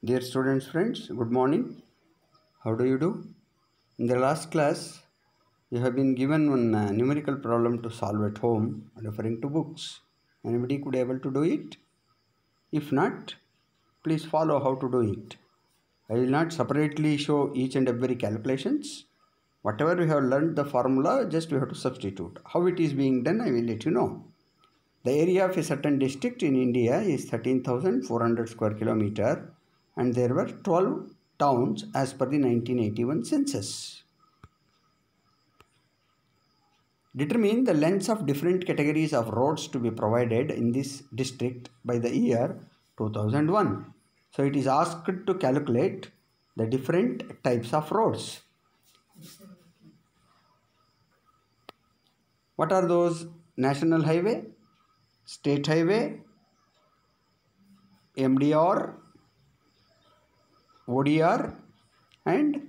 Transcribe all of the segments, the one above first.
Dear students, friends, good morning. How do you do? In the last class, you have been given one numerical problem to solve at home referring to books. Anybody could able to do it? If not, please follow how to do it. I will not separately show each and every calculations. Whatever we have learned the formula, just we have to substitute. How it is being done, I will let you know. The area of a certain district in India is 13,400 square kilometer and there were 12 towns as per the 1981 census. Determine the lengths of different categories of roads to be provided in this district by the year 2001. So it is asked to calculate the different types of roads. What are those? National highway, state highway, MDR, ODR and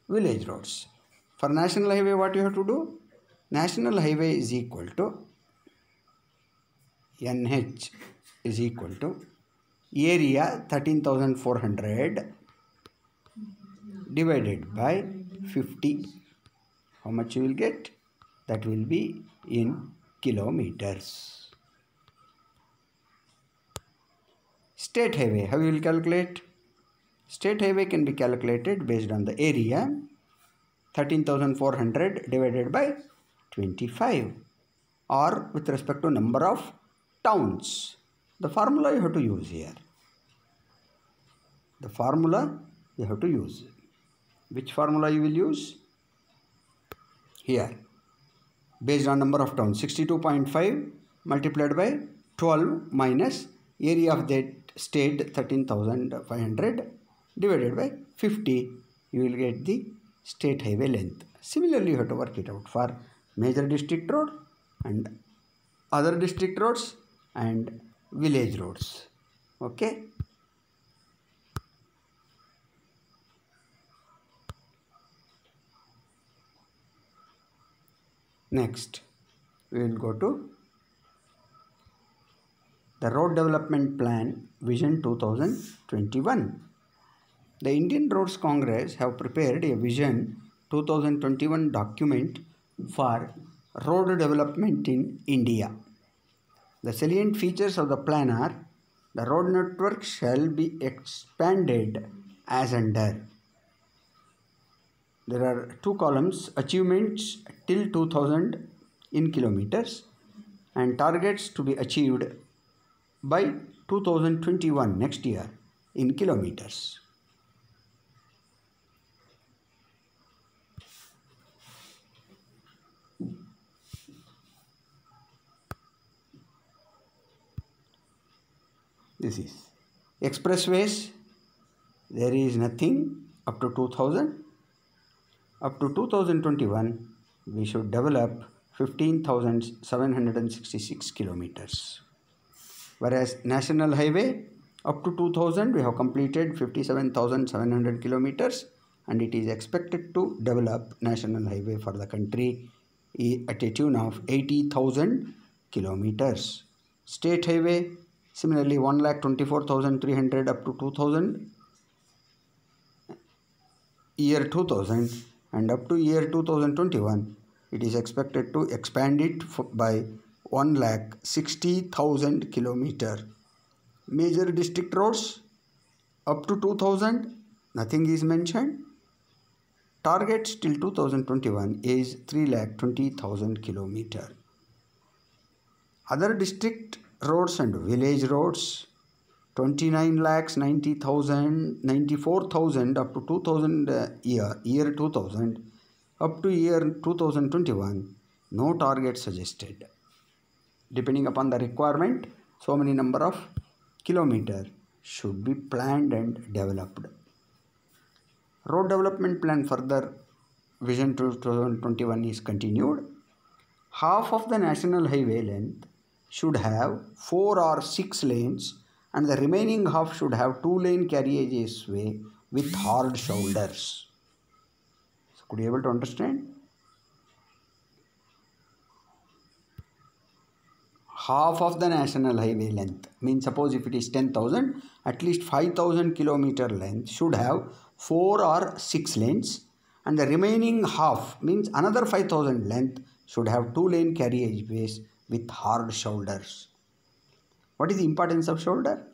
village roads. For national highway, what you have to do? National highway is equal to NH is equal to area 13,400 divided by 50. How much you will get? That will be in kilometers. State highway, how you will calculate? State highway can be calculated based on the area 13,400 divided by 25 or with respect to number of towns. The formula you have to use here. The formula you have to use. Which formula you will use? Here. Based on number of towns. 62.5 multiplied by 12 minus area of that state 13,500 divided by 50. You will get the state highway length. Similarly, you have to work it out for major district road and other district roads and village roads. Okay. Next, we will go to the Road Development Plan Vision 2021. The Indian Roads Congress have prepared a Vision 2021 document for road development in India. The salient features of the plan are: the road network shall be expanded as under. There are two columns: achievements till 2000 in kilometers and targets to be achieved by 2021 next year in kilometers. This is expressways. There is nothing up to 2000. Up to 2021, we should develop 15,766 kilometers. Whereas national highway, up to 2000, we have completed 57,700 kilometers and it is expected to develop national highway for the country at a tune of 80,000 kilometers. State highway, similarly 1,24,300 up to 2000, year 2000 and up to year 2021, it is expected to expand it by 1,60,000 kilometer. Major district roads up to 2000, nothing is mentioned. Targets till 2021 is 3,20,000 kilometer. Other district roads and village roads, 29,90,000, 94,000 up to 2000 year 2000 up to year 2021, no target suggested. Depending upon the requirement, so many number of kilometer should be planned and developed. Road development plan further Vision 2021 is continued. Half of the national highway length should have 4 or 6 lanes and the remaining half should have 2-lane carriages way with hard shoulders. So could you able to understand? half of the national highway length. Means suppose if it is 10,000, at least 5,000 kilometer length should have 4 or 6 lanes, and the remaining half means another 5,000 length should have 2-lane carriageways with hard shoulders. What is the importance of shoulder?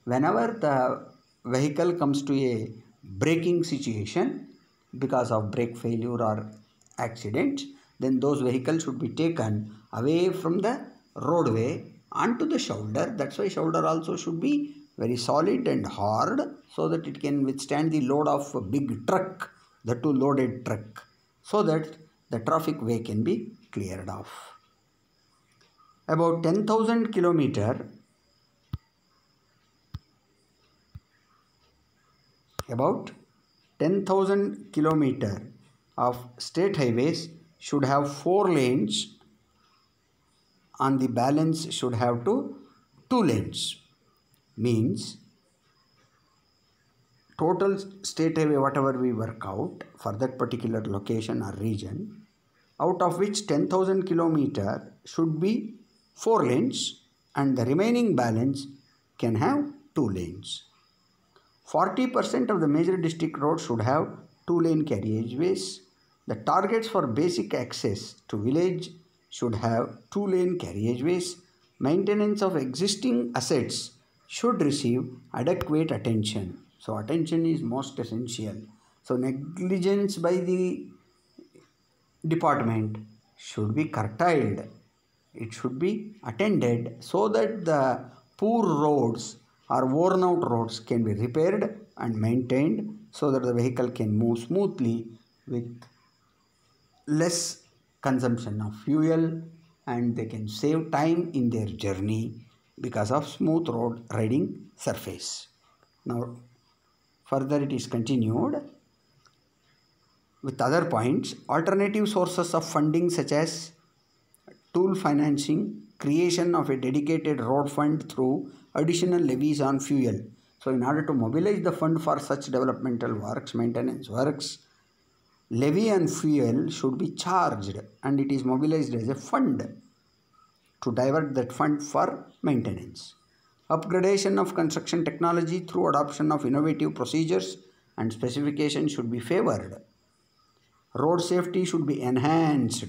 Whenever the vehicle comes to a braking situation because of brake failure or accident, then those vehicles should be taken away from the roadway onto the shoulder. That's why shoulder also should be very solid and hard so that it can withstand the load of a big truck, the two loaded truck, so that the traffic way can be cleared off. About 10,000 kilometer of state highways should have 4 lanes, and the balance should have 2 lanes. Means total state highway whatever we work out for that particular location or region, out of which 10,000 kilometer should be 4 lanes and the remaining balance can have 2 lanes. 40% of the major district roads should have 2-lane carriageways. The targets for basic access to village should have 2-lane carriageways. Maintenance of existing assets should receive adequate attention. So attention is most essential. So negligence by the department should be curtailed. It should be attended so that the poor roads or worn out roads can be repaired and maintained so that the vehicle can move smoothly with less consumption of fuel, and they can save time in their journey because of smooth road riding surface. Now further it is continued with other points. Alternative sources of funding such as tool financing, creation of a dedicated road fund through additional levies on fuel. So in order to mobilize the fund for such developmental works, maintenance works, levy on fuel should be charged and it is mobilized as a fund to divert that fund for maintenance. Upgradation of construction technology through adoption of innovative procedures and specifications should be favored. Road safety should be enhanced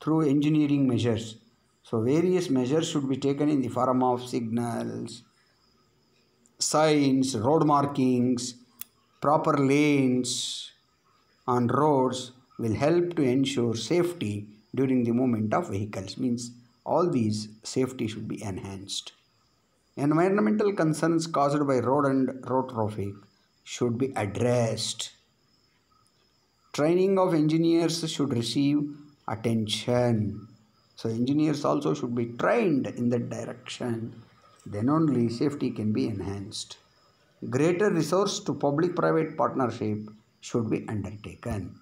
through engineering measures. So various measures should be taken in the form of signals, signs, road markings, proper lanes on roads will help to ensure safety during the movement of vehicles. Means all these safety should be enhanced. Environmental concerns caused by road and road traffic should be addressed. Training of engineers should receive attention. So engineers also should be trained in that direction. Then only safety can be enhanced. Greater resource to public-private partnership should be undertaken.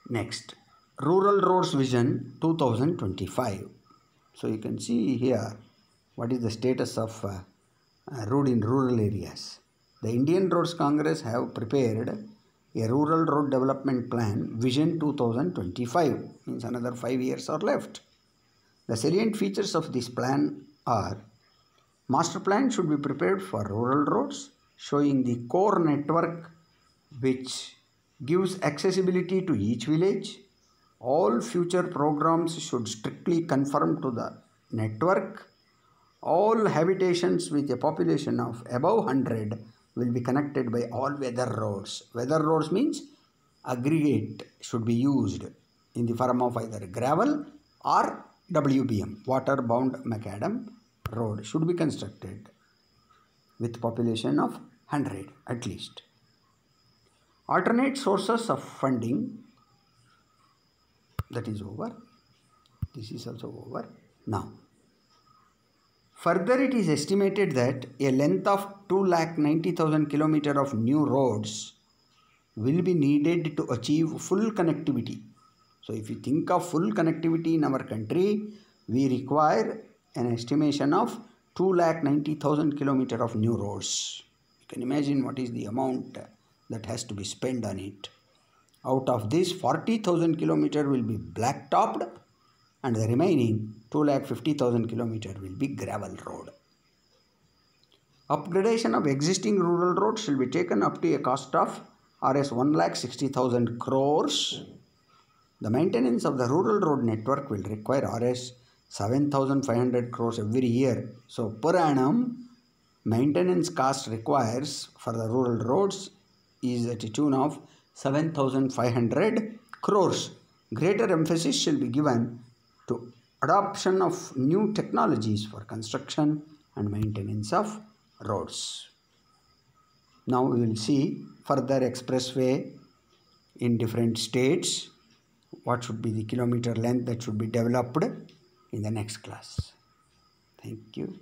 Next, Rural Roads Vision 2025. So you can see here what is the status of road in rural areas. The Indian Roads Congress have prepared a Rural Road Development Plan Vision 2025. Means another 5 years are left. The salient features of this plan are: master plan should be prepared for rural roads, showing the core network which gives accessibility to each village. All future programs should strictly conform to the network. All habitations with a population of above 100 will be connected by all weather roads. Weather roads means aggregate should be used in the form of either gravel or WBM, water-bound macadam road should be constructed with population of 100 at least. Alternate sources of funding, that is over. This is also over. Now, further it is estimated that a length of 290,000 km of new roads will be needed to achieve full connectivity. So if you think of full connectivity in our country, we require an estimation of 290,000 km of new roads. You can imagine what is the amount that has to be spent on it. Out of this, 40,000 km will be black topped and the remaining 250,000 km will be gravel road. Upgradation of existing rural roads shall be taken up to a cost of Rs 1,60,000 crores. The maintenance of the rural road network will require Rs 7,500 crores every year. So per annum, maintenance cost requires for the rural roads is at a tune of 7,500 crores. Greater emphasis shall be given to adoption of new technologies for construction and maintenance of roads. Now we will see further expressway in different states. What should be the kilometer length that should be developed in the next class. Thank you.